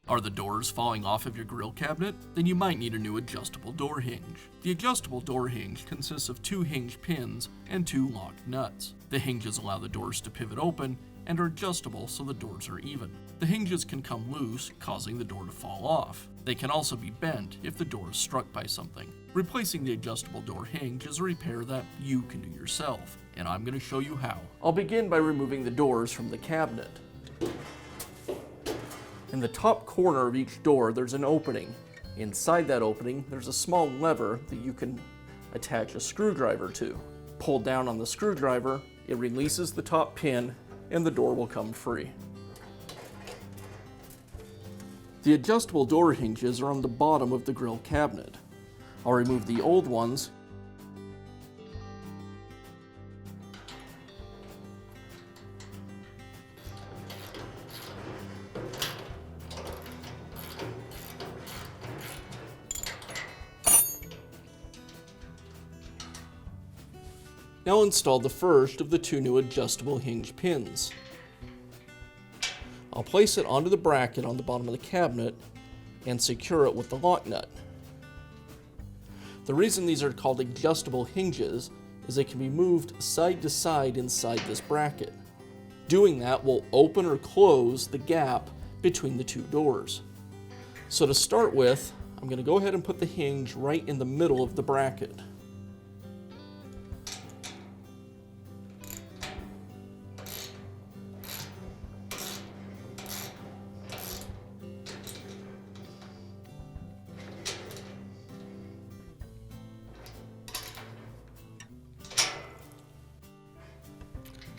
Are the doors falling off of your grill cabinet? Then you might need a new adjustable door hinge. The adjustable door hinge consists of 2 hinge pins and 2 locked nuts. The hinges allow the doors to pivot open and are adjustable so the doors are even. The hinges can come loose, causing the door to fall off. They can also be bent if the door is struck by something. Replacing the adjustable door hinge is a repair that you can do yourself, and I'm going to show you how. I'll begin by removing the doors from the cabinet. In the top corner of each door, there's an opening. Inside that opening, there's a small lever that you can attach a screwdriver to. Pull down on the screwdriver, it releases the top pin, and the door will come free. The adjustable door hinges are on the bottom of the grill cabinet. I'll remove the old ones. Now install the first of the 2 new adjustable hinge pins. I'll place it onto the bracket on the bottom of the cabinet and secure it with the lock nut. The reason these are called adjustable hinges is they can be moved side to side inside this bracket. Doing that will open or close the gap between the 2 doors. So to start with, I'm going to go ahead and put the hinge right in the middle of the bracket.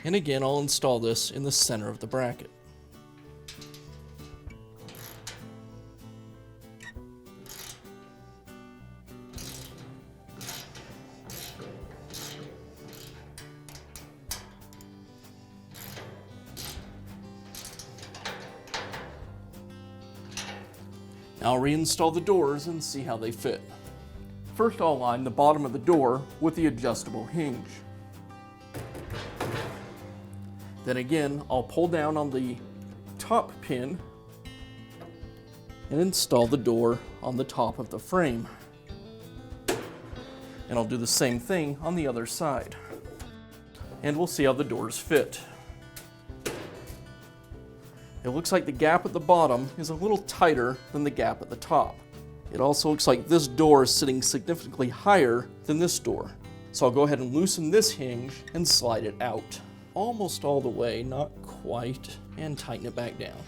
And again, I'll install this in the center of the bracket. Now I'll reinstall the doors and see how they fit. First, I'll line the bottom of the door with the adjustable hinge. Then again, I'll pull down on the top pin and install the door on the top of the frame. And I'll do the same thing on the other side. And we'll see how the doors fit. It looks like the gap at the bottom is a little tighter than the gap at the top. It also looks like this door is sitting significantly higher than this door. So I'll go ahead and loosen this hinge and slide it out. Almost all the way, not quite, and tighten it back down.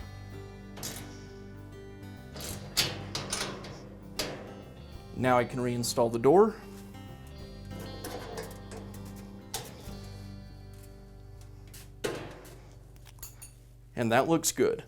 Now I can reinstall the door. And that looks good.